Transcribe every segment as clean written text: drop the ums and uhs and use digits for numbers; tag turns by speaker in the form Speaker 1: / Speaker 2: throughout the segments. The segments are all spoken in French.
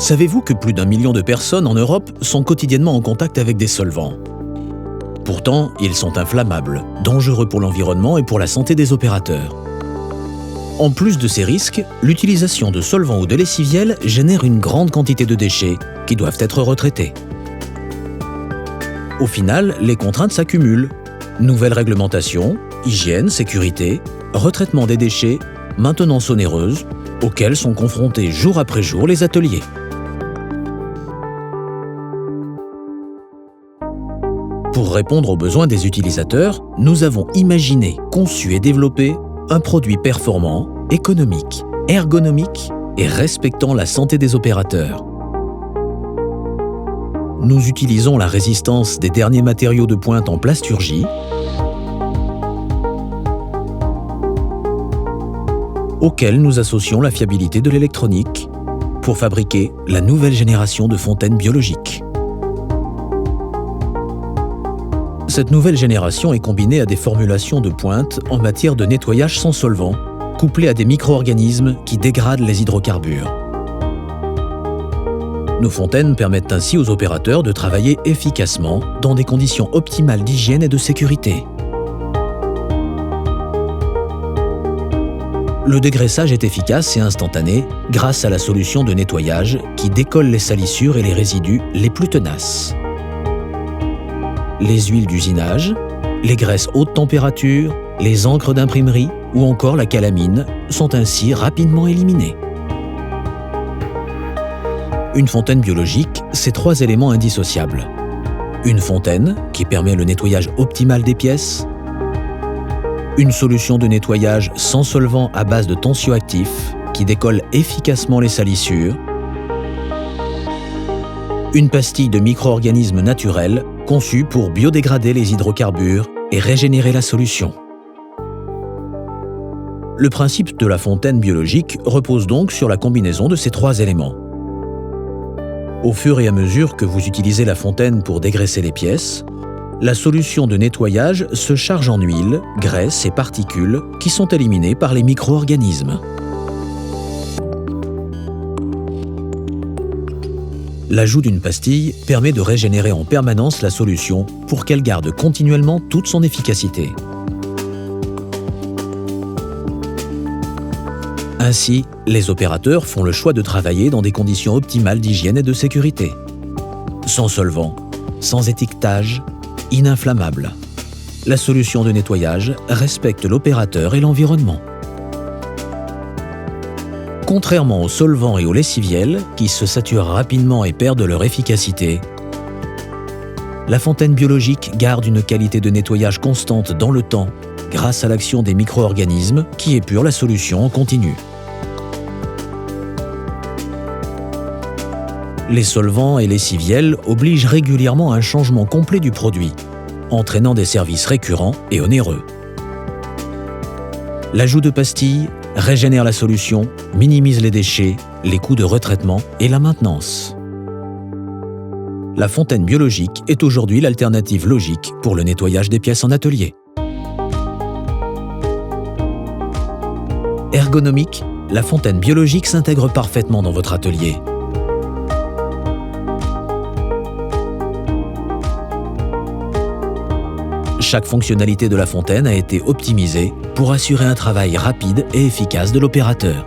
Speaker 1: Savez-vous que plus d'1 million de personnes en Europe sont quotidiennement en contact avec des solvants? Pourtant, ils sont inflammables, dangereux pour l'environnement et pour la santé des opérateurs. En plus de ces risques, l'utilisation de solvants ou de lessiviels génère une grande quantité de déchets qui doivent être retraités. Au final, les contraintes s'accumulent. Nouvelles réglementations, hygiène, sécurité, retraitement des déchets, maintenance onéreuse, auxquelles sont confrontés jour après jour les ateliers. Pour répondre aux besoins des utilisateurs, nous avons imaginé, conçu et développé un produit performant, économique, ergonomique et respectant la santé des opérateurs. Nous utilisons la résistance des derniers matériaux de pointe en plasturgie, auxquels nous associons la fiabilité de l'électronique pour fabriquer la nouvelle génération de fontaines biologiques. Cette nouvelle génération est combinée à des formulations de pointe en matière de nettoyage sans solvant, couplées à des micro-organismes qui dégradent les hydrocarbures. Nos fontaines permettent ainsi aux opérateurs de travailler efficacement dans des conditions optimales d'hygiène et de sécurité. Le dégraissage est efficace et instantané grâce à la solution de nettoyage qui décolle les salissures et les résidus les plus tenaces. Les huiles d'usinage, les graisses haute température, les encres d'imprimerie ou encore la calamine sont ainsi rapidement éliminées. Une fontaine biologique, c'est 3 éléments indissociables. Une fontaine qui permet le nettoyage optimal des pièces, une solution de nettoyage sans solvant à base de tensioactifs qui décolle efficacement les salissures, une pastille de micro-organismes naturels conçue pour biodégrader les hydrocarbures et régénérer la solution. Le principe de la fontaine biologique repose donc sur la combinaison de ces 3 éléments. Au fur et à mesure que vous utilisez la fontaine pour dégraisser les pièces, la solution de nettoyage se charge en huile, graisse et particules qui sont éliminées par les micro-organismes. L'ajout d'une pastille permet de régénérer en permanence la solution pour qu'elle garde continuellement toute son efficacité. Ainsi, les opérateurs font le choix de travailler dans des conditions optimales d'hygiène et de sécurité. Sans solvant, sans étiquetage, ininflammable. La solution de nettoyage respecte l'opérateur et l'environnement. Contrairement aux solvants et aux lessiviels, qui se saturent rapidement et perdent leur efficacité, la fontaine biologique garde une qualité de nettoyage constante dans le temps grâce à l'action des micro-organismes qui épurent la solution en continu. Les solvants et lessiviels obligent régulièrement à un changement complet du produit, entraînant des services récurrents et onéreux. L'ajout de pastilles régénère la solution, minimise les déchets, les coûts de retraitement et la maintenance. La fontaine biologique est aujourd'hui l'alternative logique pour le nettoyage des pièces en atelier. Ergonomique, la fontaine biologique s'intègre parfaitement dans votre atelier. Chaque fonctionnalité de la fontaine a été optimisée pour assurer un travail rapide et efficace de l'opérateur.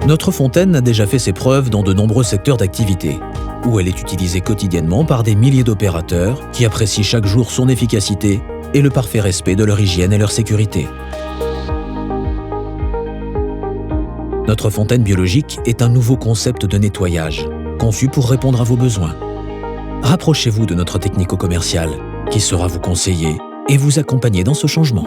Speaker 1: Notre fontaine a déjà fait ses preuves dans de nombreux secteurs d'activité, où elle est utilisée quotidiennement par des milliers d'opérateurs qui apprécient chaque jour son efficacité et le parfait respect de leur hygiène et leur sécurité. Notre fontaine biologique est un nouveau concept de nettoyage, conçu pour répondre à vos besoins. Rapprochez-vous de notre technico-commercial qui saura vous conseiller et vous accompagner dans ce changement.